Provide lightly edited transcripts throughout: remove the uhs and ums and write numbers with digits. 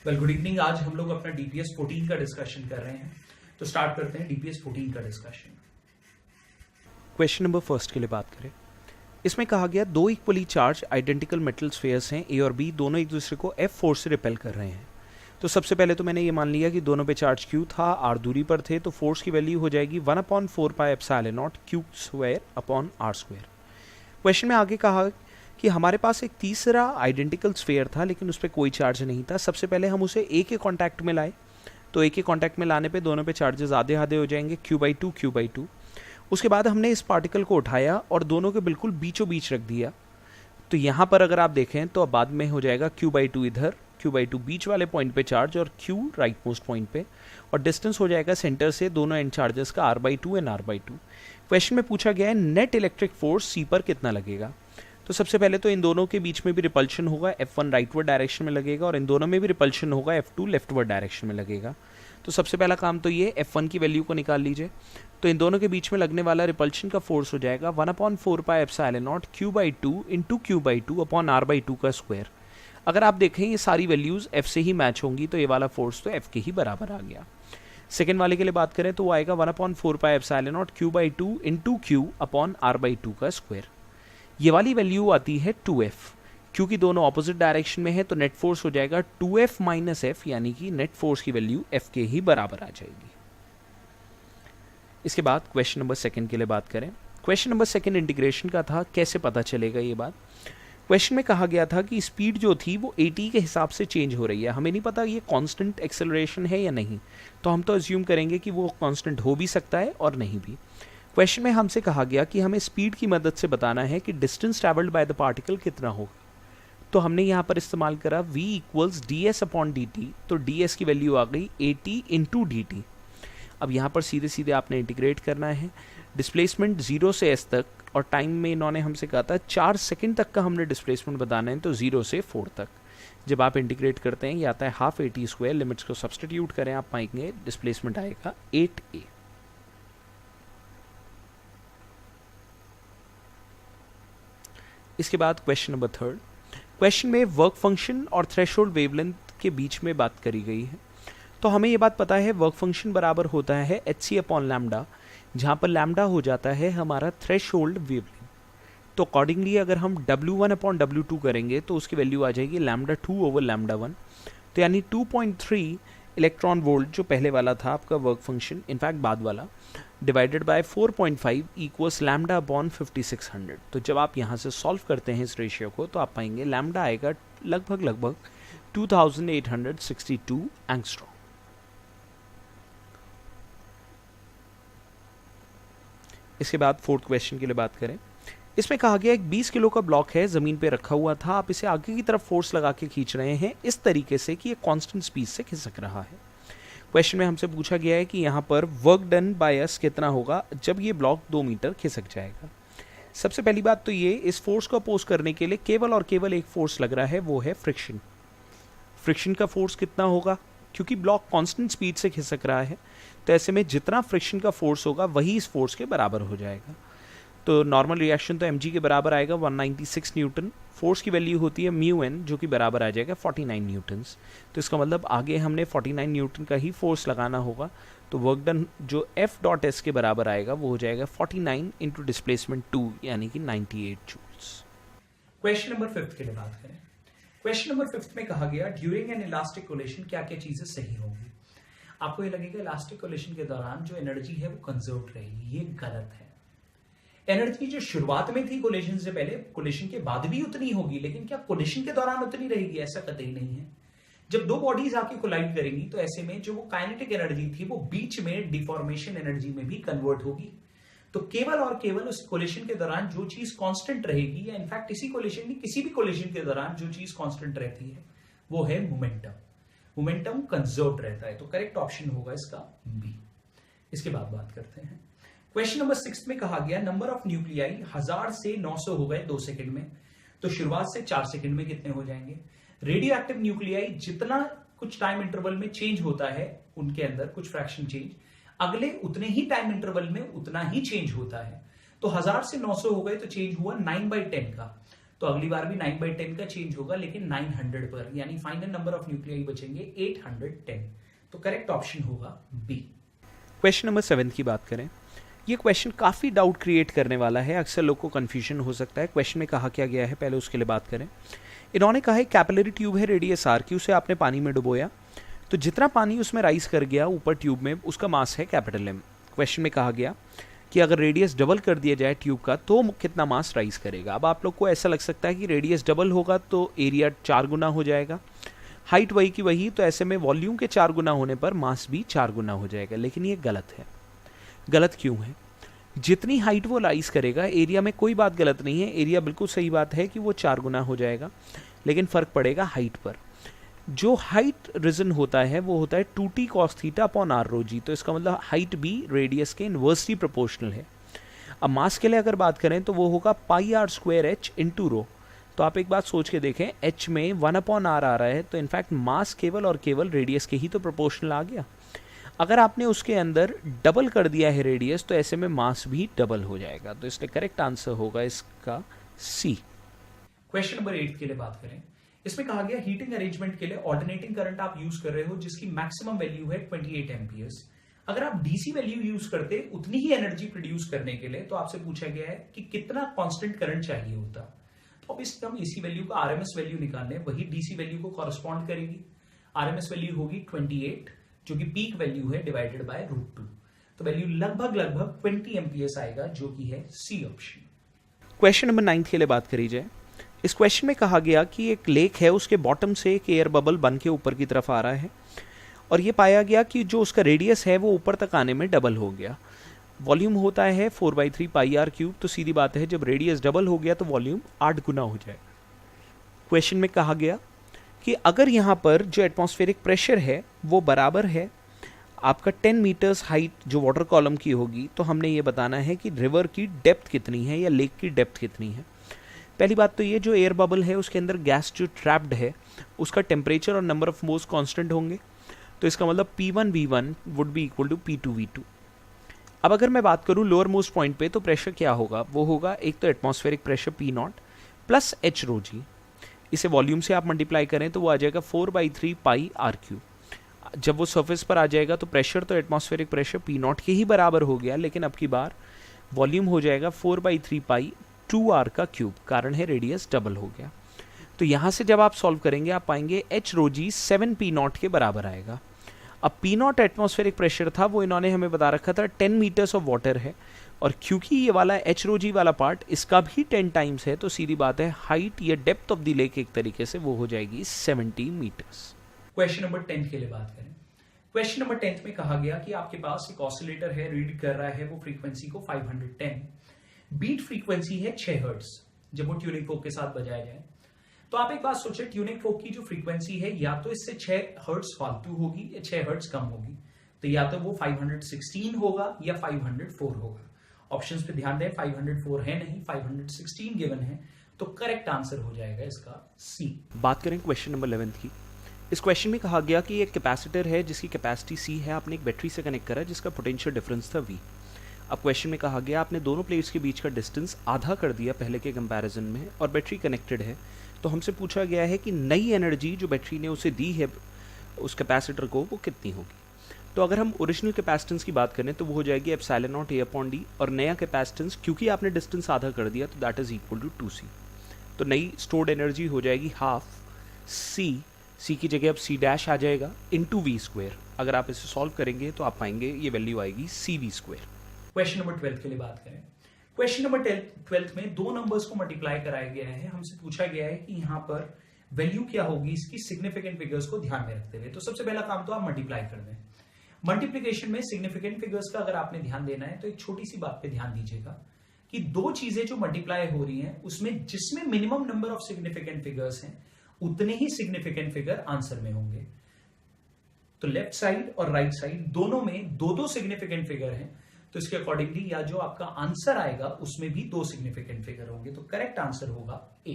Good evening. आज हम लोग अपना डीपीएस 14 का डिस्कशन कर रहे हैं, तो स्टार्ट करते हैं डीपीएस 14 का डिस्कशन। क्वेश्चन नंबर फर्स्ट के लिए बात करें, इसमें कहा गया दो equally charge identical metal spheres हैं, ए और बी, दोनों एक दूसरे को एफ फोर्स से रिपेल कर रहे हैं। तो सबसे पहले तो मैंने ये मान लिया कि दोनों पे चार्ज क्यू था, आर दूरी पर थे, तो फोर्स की वैल्यू हो जाएगी 1/4 pi epsilon not q square upon r square. Question में आगे कहा कि हमारे पास एक तीसरा आइडेंटिकल स्फीयर था लेकिन उस पर कोई चार्ज नहीं था। सबसे पहले हम उसे ए के कॉन्टैक्ट में लाए, तो ए के कॉन्टैक्ट में लाने पे दोनों पे चार्जेस आधे आधे हो जाएंगे, Q/2। उसके बाद हमने इस पार्टिकल को उठाया और दोनों के बिल्कुल बीचों बीच रख दिया। तो यहाँ पर अगर आप देखें तो अब बाद में हो जाएगा Q/2 इधर, Q/2 बीच वाले पॉइंट पे चार्ज और Q राइट मोस्ट पॉइंट पे, और डिस्टेंस हो जाएगा सेंटर से दोनों एंड चार्जेस का R/2 एंड R/2। क्वेश्चन में पूछा गया है नेट इलेक्ट्रिक फोर्स C पर कितना लगेगा। तो सबसे पहले तो इन दोनों के बीच में भी रिपल्शन होगा, F1 राइटवर्ड डायरेक्शन में लगेगा और इन दोनों में भी रिपल्शन होगा, F2 लेफ्टवर्ड डायरेक्शन में लगेगा। तो सबसे पहला काम तो ये F1 की वैल्यू को निकाल लीजिए। तो इन दोनों के बीच में लगने वाला रिपल्शन का फोर्स हो जाएगा 1/4 pi epsilon not Q/2 into Q/2 upon R/2 का स्क्वायर। अगर आप देखें ये सारी वैल्यूज F से ही मैच होंगी, तो ये वाला फोर्स तो F के ही बराबर आ गया। सेकेंड वाले के लिए बात करें तो वो आएगा 1/4 pi epsilon not Q/2 into Q upon R/2 का स्क्वायर। ये वाली वैल्यू आती है 2F, क्योंकि दोनों ऑपोजिट डायरेक्शन में है तो नेट फोर्स हो जाएगा 2F माइनस F, यानी कि नेट फोर्स की वैल्यू F के ही बराबर आ जाएगी। इसके बाद क्वेश्चन नंबर सेकंड के लिए बात करें। क्वेश्चन नंबर सेकंड इंटीग्रेशन का था, कैसे पता चलेगा ये बात। क्वेश्चन में कहा गया था कि स्पीड जो थी वो AT के हिसाब से चेंज हो रही है। हमें नहीं पता ये कांस्टेंट एक्सेलरेशन है या नहीं, तो हम तो अज्यूम करेंगे कि वो कांस्टेंट हो भी सकता है और नहीं भी। क्वेश्चन में हमसे कहा गया कि हमें स्पीड की मदद से बताना है कि distance travelled by the particle कितना होगा। तो हमने यहाँ पर इस्तेमाल करा V = ds/dt, तो ds की वैल्यू आ गई AT × dt। अब यहाँ पर सीधे सीधे आपने इंटीग्रेट करना है। डिस्प्लेसमेंट 0 से s तक, और टाइम में इन्होंने हमसे कहा था 4 सेकंड तक का हमने डिस्प्लेसमेंट बताना है, तो 0 से 4 तक। जब आप इंटीग्रेट करते हैं ये आता है हाफ AT², लिमिट्स को सब्सटीट्यूट करें आप पाएंगे डिस्प्लेसमेंट आएगा 8a। इसके बाद क्वेश्चन नंबर थर्ड। क्वेश्चन में वर्क फंक्शन और थ्रेशोल्ड वेवलेंथ के बीच में बात करी गई है। तो हमें ये बात पता है वर्क फंक्शन बराबर होता है hc/λ, जहाँ पर लैम्डा हो जाता है हमारा थ्रेशोल्ड वेवलेंथ। तो अकॉर्डिंगली अगर हम W1/W2 करेंगे तो उसकी वैल्यू आ जाएगी λ2/λ1, तो यानी 2.3 इलेक्ट्रॉन वोल्ट जो पहले वाला था आपका वर्क फंक्शन, इनफैक्ट बाद वाला, डिवाइडेड बाय 4.5 इक्वल्स λ/5600। तो जब आप यहाँ से सॉल्व करते हैं इस रेशियो को तो आप पाएंगे लैम्डा आएगा लगभग 2862 एंगस्ट्रॉम। इसके बाद फोर्थ क्वेश्चन के लिए बात करें। इसमें कहा गया एक 20 किलो का ब्लॉक है, जमीन पे रखा हुआ था, आप इसे आगे की तरफ फोर्स लगा के खींच रहे हैं इस तरीके से कि ये कांस्टेंट स्पीड से खिसक रहा है। क्वेश्चन में हमसे पूछा गया है कि यहाँ पर वर्क डन बाय अस कितना होगा जब ये ब्लॉक 2 मीटर खिसक जाएगा। सबसे पहली बात तो ये, इस फोर्स को अपोज करने के लिए केवल और केवल एक फोर्स लग रहा है, वो है फ्रिक्शन। फ्रिक्शन का फोर्स कितना होगा, क्योंकि ब्लॉक कांस्टेंट स्पीड से खिसक रहा है, तो ऐसे में जितना फ्रिक्शन का फोर्स होगा वही इस फोर्स के बराबर हो जाएगा। तो नॉर्मल रिएक्शन तो mg के बराबर आएगा 196 न्यूटन। फोर्स की वैल्यू होती है μn, जो कि बराबर आ जाएगा 49 न्यूटन्स। तो इसका मतलब आगे हमने 49 न्यूटन का ही फोर्स लगाना होगा। तो वर्क डन जो F.S के बराबर आएगा वो हो जाएगा 49 इंटू डिस्प्लेसमेंट 2, यानी कि 98 जूल्स। क्वेश्चन नंबर 5 के लिए बात करें। क्वेश्चन नंबर 5 में कहा गया ड्यूरिंग एन इलास्टिक कोलेशन क्या क्या चीजें सही होंगी। आपको ये लगेगा इलास्टिक कोलेशन के दौरान जो एनर्जी है वो कंजर्व रहेगी, ये गलत है। एनर्जी जो शुरुआत में थी कोलेशन से पहले, कोलेशन के बाद भी उतनी होगी, लेकिन क्या कोलेशन के दौरान उतनी रहेगी, ऐसा कतई नहीं है। जब दो बॉडीज आके कोलाइड करेंगी तो ऐसे में जो वो काइनेटिक एनर्जी थी वो बीच में डिफॉर्मेशन एनर्जी में भी कन्वर्ट होगी। तो केवल और केवल उस कोलेशन के दौरान जो चीज कांस्टेंट रहेगी, या इनफैक्ट इसी कोलेशन में किसी भी कोलेशन के दौरान जो चीज कांस्टेंट रहती है वो है मोमेंटम। मोमेंटम कंजर्व्ड रहता है, तो करेक्ट ऑप्शन होगा इसका बी। इसके बाद बात करते हैं क्वेश्चन नंबर 6 में कहा गया नंबर ऑफ न्यूक्लियाई 1000 से 900 हो गए 2 सेकंड में, तो शुरुआत से 4 सेकंड में कितने हो जाएंगे। रेडियो एक्टिव न्यूक्लियाई जितना कुछ टाइम इंटरवल में चेंज होता है उनके अंदर कुछ फ्रैक्शन चेंज, अगले उतने ही टाइम इंटरवल में उतना ही चेंज होता है। तो 1000 से 900 हो गए तो चेंज हुआ 9/10 का, तो अगली बार भी 9/10 का चेंज होगा, लेकिन 900 पर, यानी फाइनल नंबर ऑफ न्यूक्लियाई बचेंगे 810। तो करेक्ट ऑप्शन होगा बी। क्वेश्चन नंबर 7 की बात करें, ये क्वेश्चन काफ़ी डाउट क्रिएट करने वाला है, अक्सर लोग को कन्फ्यूजन हो सकता है। क्वेश्चन में कहा क्या गया है, पहले उसके लिए बात करें। इन्होंने कहा है कैपिलरी ट्यूब है रेडियस आर की, उसे आपने पानी में डुबोया, तो जितना पानी उसमें राइज कर गया ऊपर ट्यूब में, उसका मास है कैपिटल एम। क्वेश्चन में कहा गया कि अगर रेडियस डबल कर दिया जाए ट्यूब का तो कितना मास राइज करेगा। अब आप लोग को ऐसा लग सकता है कि रेडियस डबल होगा तो एरिया 4 गुना हो जाएगा, हाइट वही की वही, तो ऐसे में वॉल्यूम के 4 गुना होने पर मास भी 4 गुना हो जाएगा। लेकिन ये गलत है। गलत क्यों है? जितनी हाइट वो राइज करेगा एरिया में कोई बात गलत नहीं है, एरिया बिल्कुल सही बात है कि वो 4 गुना हो जाएगा, लेकिन फर्क पड़ेगा हाइट पर। जो हाइट रीजन होता है वो होता है 2t cos theta upon r रो जी, तो इसका मतलब हाइट भी रेडियस के इन्वर्सली प्रोपोर्शनल है। अब मास के लिए अगर बात करें तो वो होगा pi R square H into rho. तो आप एक बात सोच के देखें, h में 1 अपॉन r आ रहा है, तो इनफैक्ट मास केवल और केवल रेडियस के ही तो प्रोपोर्शनल आ गया। अगर आपने उसके अंदर डबल कर दिया है रेडियस, तो ऐसे में मास भी डबल हो जाएगा। तो इसलिए करेक्ट आंसर होगा इसका सी। क्वेश्चन नंबर 8 के लिए बात करें, इसमें कहा गया हीटिंग अरेंजमेंट के लिए ऑल्टरनेटिंग करंट आप यूज कर रहे हो जिसकी मैक्सिमम वैल्यू है 28 एम्पियर्स। अगर आप डीसी वैल्यू यूज करते उतनी ही एनर्जी प्रोड्यूस करने के लिए, तो आपसे पूछा गया है कि कितना कांस्टेंट करंट चाहिए होता। तो अब इससे हम एसी वैल्यू का आरएमएस वैल्यू निकालने, वही डीसी वैल्यू को कॉरेस्पॉन्ड करेगी। आरएमएस वैल्यू होगी 28, जो कि पीक वैल्यू है, डिवाइडेड बाय √2। तो वैल्यू लगभग 20 एम्पियर्स आएगा, जो कि है सी ऑप्शन। क्वेश्चन नंबर 9 के लिए बात करी जाए। इस क्वेश्चन में कहा गया कि एक लेक है, उसके बॉटम से एक एयर बबल बन के ऊपर की तरफ आ रहा है, और ये पाया गया कि जो उसका रेडियस है वो ऊपर तक आने में डबल हो गया। वॉल्यूम होता है 4/3 पाई आर क्यूब, तो सीधी बात है जब रेडियस डबल हो गया तो वॉल्यूम 8 गुना हो जाए। क्वेश्चन में कहा गया कि अगर यहाँ पर जो एटमॉस्फेरिक प्रेशर है वो बराबर है आपका 10 मीटर्स हाइट जो वाटर कॉलम की होगी, तो हमने ये बताना है कि रिवर की डेप्थ कितनी है या लेक की डेप्थ कितनी है। पहली बात तो ये, जो एयर बबल है उसके अंदर गैस जो ट्रैप्ड है उसका टेम्परेचर और नंबर ऑफ मोल्स कांस्टेंट होंगे, तो इसका मतलब P1V1 would be equal to P2V2। अब अगर मैं बात करूं लोअर मोस्ट पॉइंट पे, तो प्रेशर क्या होगा, वो होगा एक तो atmospheric pressure P0 plus H रो जी। इसे वॉल्यूम से आप मल्टीप्लाई करें तो वो आ जाएगा 4/3 पाई आर क्यूब। जब वो सरफेस पर आ जाएगा तो प्रेशर तो एटमॉस्फेरिक प्रेशर P0 के ही बराबर हो गया, लेकिन अब की बार वॉल्यूम हो जाएगा 4/3 पाई 2r का क्यूब, कारण है रेडियस डबल हो गया। तो यहाँ से जब आप सॉल्व करेंगे आप पाएंगे H रो जी 7P0 के बराबर आएगा। अब P0 एटमॉस्फेरिक प्रेशर था, वो इन्होंने हमें बता रखा था 10 मीटर्स ऑफ वाटर है, और क्योंकि ये वाला H रो जी वाला पार्ट इसका भी 10 टाइम्स है, तो सीधी बात है हाइट या डेप्थ ऑफ द लेक एक तरीके से वो हो जाएगी 70 मीटर्स। क्वेश्चन नंबर 10 के लिए बात करें। क्वेश्चन नंबर 10 में कहा गया कि आपके पास एक ऑसिलेटर है, रीड कर रहा है वो फ्रीक्वेंसी को 510, बीट फ्रीक्वेंसी है 6 हर्ट्ज। जब वो ट्यूनिंग फोक के साथ बजाया जाए, तो आप एक बात सोचिए, ट्यूनिंग फोक की जो फ्रीक्वेंसी है या तो इससे 6 हर्ट्ज फालतू होगी या 6 हर्ट्ज कम होगी, तो या तो वो 516 होगा या 504 होगा। ऑप्शंस पे ध्यान दें, 504 है नहीं, 516 गिवन है, तो करेक्ट आंसर हो जाएगा इसका सी। बात करें क्वेश्चन नंबर 11 की। इस क्वेश्चन में कहा गया कि एक कैपेसिटर है जिसकी कैपेसिटी C है, आपने एक बैटरी से कनेक्ट करा जिसका पोटेंशियल डिफरेंस था V। अब क्वेश्चन में कहा गया आपने दोनों प्लेट्स के बीच का डिस्टेंस आधा कर दिया पहले के कंपैरिजन में, और बैटरी कनेक्टेड है, तो हमसे पूछा गया है कि नई एनर्जी जो बैटरी ने उसे दी है उस कैपेसिटर को, वो कितनी होगी। तो अगर हम ओरिजिनल कैपेसिटेंस की बात करें तो वो हो जाएगी ε0 A/d, और नया कैपेसिटेंस क्योंकि आपने डिस्टेंस आधा कर दिया तो that is equal to 2C। तो नई स्टोर्ड एनर्जी हो जाएगी हाफ C की जगह अब C' आ जाएगा इंटू V²। अगर आप इसे सॉल्व करेंगे तो आप पाएंगे ये वैल्यू आएगी CV²। क्वेश्चन नंबर 12 के लिए बात करें। क्वेश्चन नंबर 12 में दो नंबर्स को मल्टीप्लाई कराया गया है। हमसे पूछा गया है कि यहाँ पर वैल्यू क्या होगी इसकी सिग्निफिकेंट फिगर्स को ध्यान में रखते हुए। तो सबसे पहला काम तो आप मल्टीप्लाई कर दें। मल्टीप्लीकेशन में सिग्निफिकेंट फिगर्स का अगर आपने ध्यान देना है तो एक छोटी सी बात पे ध्यान दीजिएगा कि दो चीजें जो मल्टीप्लाई हो रही हैं उसमें जिसमें minimum number of significant figures हैं उतने ही सिग्निफिकेंट फिगर आंसर में होंगे। तो लेफ्ट साइड और राइट साइड दोनों में दो दो सिग्निफिकेंट फिगर हैं, तो इसके अकॉर्डिंगली या जो आपका आंसर आएगा उसमें भी दो सिग्निफिकेंट फिगर होंगे। तो करेक्ट आंसर होगा ए।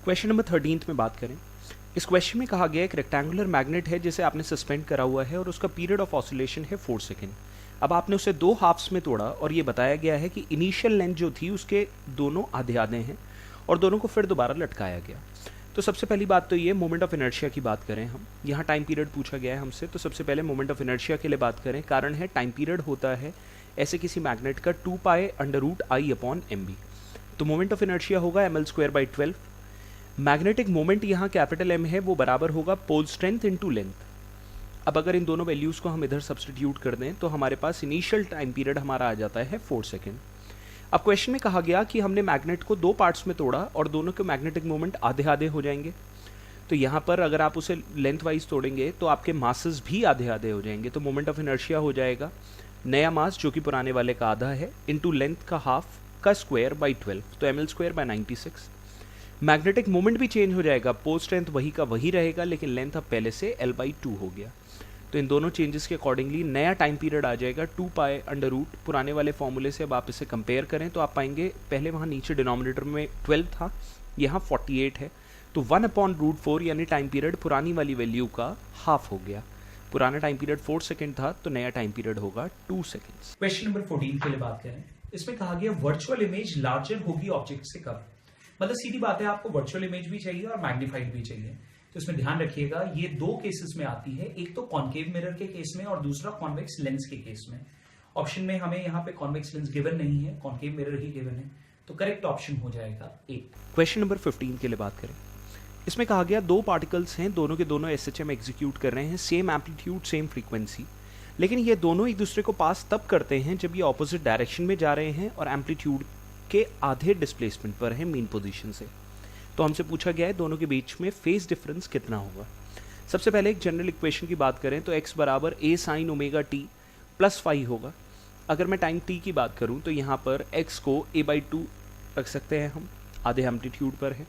क्वेश्चन नंबर 13 में बात करें। इस क्वेश्चन में कहा गया एक रेक्टेंगुलर मैग्नेट है जिसे आपने सस्पेंड करा हुआ है और उसका पीरियड ऑफ ऑसिलेशन है 4 सेकेंड। अब आपने उसे दो हाफ्स में तोड़ा और ये बताया गया है कि इनिशियल लेंथ जो थी उसके दोनों आधे आधे हैं और दोनों को फिर दोबारा लटकाया गया। तो सबसे पहली बात तो ये मोमेंट ऑफ इनर्शिया की बात करें हम, यहाँ टाइम पीरियड पूछा गया है हमसे, तो सबसे पहले मोमेंट ऑफ इनर्शिया के लिए बात करें। कारण है टाइम पीरियड होता है ऐसे किसी मैग्नेट का 2π√I/mb। तो मोमेंट ऑफ इनर्शिया होगा ml²/12। मैग्नेटिक मोमेंट यहाँ कैपिटल M है, वो बराबर होगा पोल स्ट्रेंथ इनटू लेंथ। अब अगर इन दोनों वैल्यूज़ को हम इधर सब्सटीट्यूट कर दें तो हमारे पास इनिशियल टाइम पीरियड हमारा आ जाता है 4 सेकेंड। अब क्वेश्चन में कहा गया कि हमने मैग्नेट को 2 पार्ट्स में तोड़ा और दोनों के मैग्नेटिक मोमेंट आधे आधे हो जाएंगे। तो यहाँ पर अगर आप उसे लेंथ वाइज तोड़ेंगे तो आपके मासेस भी आधे आधे हो जाएंगे। तो मोमेंट ऑफ इनर्शिया हो जाएगा नया मास जो कि पुराने वाले का आधा है इंटू लेंथ का हाफ का स्क्वायर बाई 12, तो ml²/96। मैग्नेटिक मोमेंट भी चेंज हो जाएगा, पोल स्ट्रेंथ वही का वही रहेगा लेकिन लेंथ अब पहले से l/2 हो गया। तो इन दोनों चेंजेस के अकॉर्डिंगली नया टाइम पीरियड आ जाएगा 2π√। पुराने वाले फॉर्मूले से अब आप इसे कंपेयर करें तो आप पाएंगे पहले वहाँ नीचे डिनोमिनेटर में 12 था, यहाँ 48 है, तो 1/√4 यानी टाइम पीरियड पुरानी वाली वैल्यू का हाफ हो गया। पुराना टाइम पीरियड 4 सेकेंड था तो नया टाइम पीरियड होगा 2 सेकेंड्स। क्वेश्चन नंबर 14 के लिए बात करें, इसमें कहा गया वर्चुअल इमेज लार्जर होगी ऑब्जेक्ट से कब। मतलब सीधी बात है, आपको वर्चुअल इमेज भी चाहिए और मैग्नीफाइड भी चाहिए। तो इसमें ध्यान रखिएगा ये 2 केसेस में आती है, एक तो कॉन्केव मिरर के केस में और दूसरा कॉन्वेक्स लेंस के केस में। ऑप्शन में हमें यहाँ पे कॉन्वेक्स लेंस गिवन नहीं है, कॉन्केव मिरर ही गिवन है, तो करेक्ट ऑप्शन हो जाएगा ए। क्वेश्चन नंबर 15 के लिए बात करें, इसमें कहा गया 2 पार्टिकल्स हैं, दोनों के दोनों SHM एग्जीक्यूट कर रहे हैं, सेम एम्पलीट्यूड सेम फ्रीक्वेंसी, लेकिन ये दोनों एक दूसरे को पास तब करते हैं जब ये ऑपोजिट डायरेक्शन में जा रहे हैं और एम्पलीट्यूड के आधे डिस्प्लेसमेंट पर है मीन पोजीशन से। तो हमसे पूछा गया है दोनों के बीच में फेज डिफरेंस कितना होगा। सबसे पहले एक जनरल इक्वेशन की बात करें तो x बराबर a sin ωt plus phi होगा। अगर मैं टाइम t की बात करूं तो यहाँ पर x को a/2 रख सकते हैं हम, आधे एम्पलीट्यूड पर है,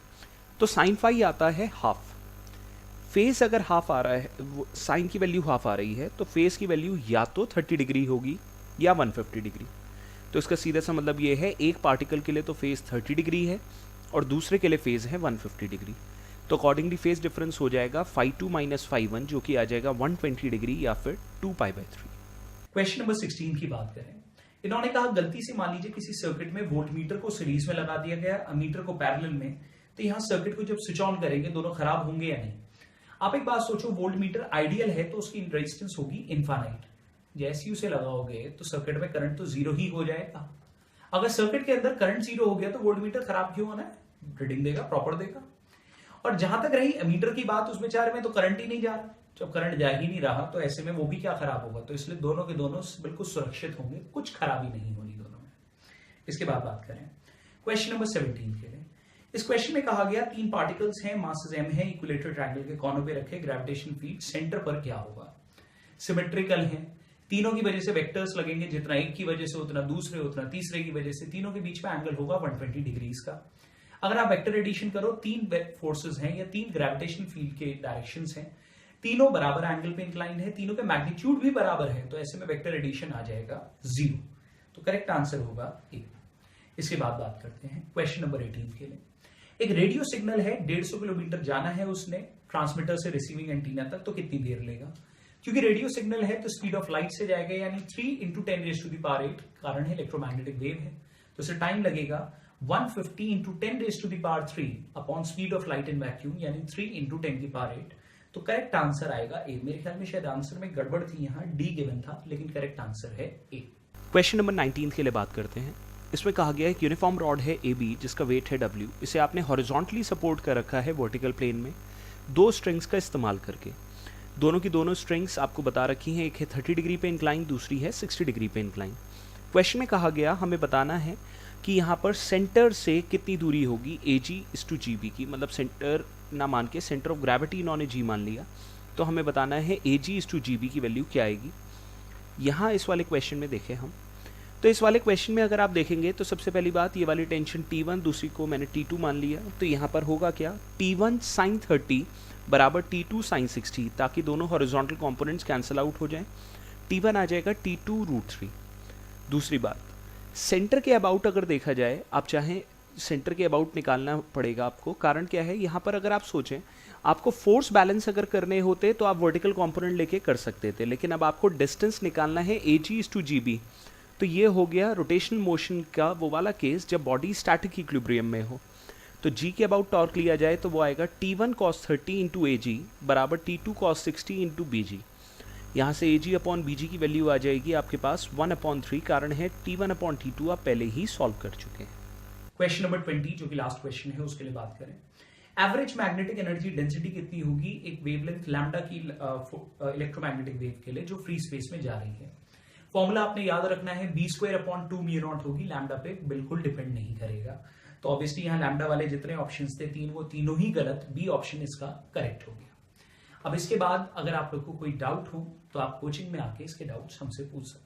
तो साइन फाई आता है हाफ। फेज अगर हाफ आ रहा है, साइन की वैल्यू हाफ आ रही है तो फेज की वैल्यू या तो 30 डिग्री होगी या 150 डिग्री। तो इसका सीधा सा मतलब ये है एक पार्टिकल के लिए तो फेज 30 डिग्री है और दूसरे के लिए फेज है 150 डिग्री। तो अकॉर्डिंगली फेज डिफरेंस हो जाएगा φ2 - φ1 जो कि आ जाएगा 120 डिग्री या फिर 2π/3। क्वेश्चन नंबर 16 की बात करें, इन्होंने कहा गलती से मान लीजिए किसी सर्किट में वोल्ट मीटर को सीरीज में लगा दिया गया, अमीटर को पैरेलल में, तो यहाँ सर्किट को जब स्विच ऑन करेंगे दोनों खराब होंगे या नहीं। आप एक बात सोचो, वोल्ट मीटर आइडियल है तो उसकी रेजिस्टेंस होगी इनफाइनाइट। जैसे ही उसे लगाओगे तो सर्किट में करंट तो जीरो ही हो जाएगा। अगर सर्किट के अंदर करंट जीरो हो गया तो वोल्ट मीटर खराब क्यों होना है, रीडिंग देगा, प्रॉपर देगा। और जहां तक रही मीटर की बात, उसमें चार में तो करंट ही नहीं जा रहा, जब करंट जा ही नहीं रहा तो ऐसे में वो भी क्या खराब होगा। तो इसलिए दोनों के दोनों बिल्कुल सुरक्षित होंगे, कुछ खराबी नहीं होनी दोनों में। इसके बाद बात करें क्वेश्चन नंबर 17 के लिए, इस क्वेश्चन में कहा गया 3 पार्टिकल्स हैं, मासेस m है, इक्विलेटरल ट्रायंगल के कोनों पे रखे, ग्रेविटेशन फील्ड सेंटर पर क्या होगा। सिमेट्रिकल है, तीनों की वजह से वेक्टर्स लगेंगे, जितना एक की वजह से उतना दूसरे, उतना तीसरे की वजह से, तीनों के बीच में एंगल होगा 120 डिग्रीज का। अगर आप वेक्टर एडिशन करो, 3 फोर्सेस हैं या 3 ग्रेविटेशन फील्ड के डायरेक्शंस हैं, तीनों बराबर एंगल पे इंक्लाइंड है, तीनों के मैग्नीट्यूड भी बराबर है, तो ऐसे में वेक्टर एडिशन आ जाएगा 0। तो करेक्ट आंसर होगा ए। इसके बाद बात करते हैं क्वेश्चन नंबर 18 के लिए, एक रेडियो सिग्नल है, 150 किलोमीटर जाना है उसने ट्रांसमीटर से रिसीविंग एंटीना तक, तो कितनी देर लेगा। क्योंकि रेडियो सिग्नल है तो स्पीड ऑफ लाइट से जाएगा, यानी 3 × 10⁸, कारण है इलेक्ट्रोमैग्नेटिक वेव है, तो इसे टाइम लगेगा 150 × 10⁻³ upon speed of light in vacuum, यानी 3 × 10⁸। तो करेक्ट आंसर आएगा ए। मेरे ख्याल में शायद आंसर में गड़बड़ थी, यहाँ डी गिवन था, लेकिन करेक्ट आंसर है ए। क्वेश्चन नंबर 19 के लिए बात करते हैं। इसमें कहा गया है एक यूनिफॉर्म रॉड है AB जिसका वेट है W, इसे आपने हॉरिजॉन्टली सपोर्ट कर रखा है वर्टिकल प्लेन में 2 स्ट्रिंग्स का इस्तेमाल करके। दोनों की दोनों स्ट्रिंग्स आपको बता रखी हैं, एक है 30 डिग्री पे इंक्लाइन, दूसरी है 60 डिग्री पे इंक्लाइन। क्वेश्चन में कहा गया हमें बताना है कि यहाँ पर सेंटर से कितनी दूरी होगी AG/GB की, मतलब सेंटर ना मान के सेंटर ऑफ ग्रेविटी इन्होंने G मान लिया, तो हमें बताना है AG/GB की वैल्यू क्या आएगी। यहाँ इस वाले क्वेश्चन में देखें हम, तो इस वाले क्वेश्चन में अगर आप देखेंगे तो सबसे पहली बात ये वाली टेंशन T1, दूसरी को मैंने T2 मान लिया, तो यहाँ पर होगा क्या, T1 sin 30 बराबर T2 sin 60, ताकि दोनों हॉरिजॉन्टल कंपोनेंट्स कैंसिल आउट हो जाएं। T1 आ जाएगा T2√3। दूसरी बात, सेंटर के अबाउट अगर देखा जाए, आप चाहें सेंटर के अबाउट निकालना पड़ेगा आपको, कारण क्या है, यहाँ पर अगर आप सोचें आपको फोर्स बैलेंस अगर करने होते तो आप वर्टिकल कंपोनेंट लेके कर सकते थे, लेकिन अब आपको डिस्टेंस निकालना है AG/GB, तो ये हो गया रोटेशनल मोशन का वो वाला केस जब बॉडी स्टैटिक इक्विलिब्रियम में हो। तो जी के अबाउट टॉर्क लिया जाए तो वो आएगा T1 cos 30 इंटू ए जी बराबर T2 cos 60 इंटू बी जी। यहाँ से ए जी अपॉन बी जी की वैल्यू आ जाएगी आपके पास 1/3, कारण है T1/T2 आप पहले ही सॉल्व कर चुके हैं। क्वेश्चन नंबर 20 जो कि लास्ट क्वेश्चन है उसके लिए बात करें। एवरेज मैग्नेटिक एनर्जी डेंसिटी कितनी होगी एक वेवलेंथ लैम्डा की इलेक्ट्रोमैग्नेटिक वेव के लिए जो फ्री स्पेस में जा रही है। फॉर्मूला आपने याद रखना है b²/2 μ0 होगी, लैम्डा पे बिल्कुल डिपेंड नहीं करेगा। तो ऑब्वियसली यहाँ लैम्डा वाले जितने ऑप्शंस थे तीन, वो तीनों ही गलत, बी ऑप्शन इसका करेक्ट हो गया। अब इसके बाद अगर आप लोग को कोई डाउट हो तो आप कोचिंग में आके इसके डाउट्स हमसे पूछ सकते हैं।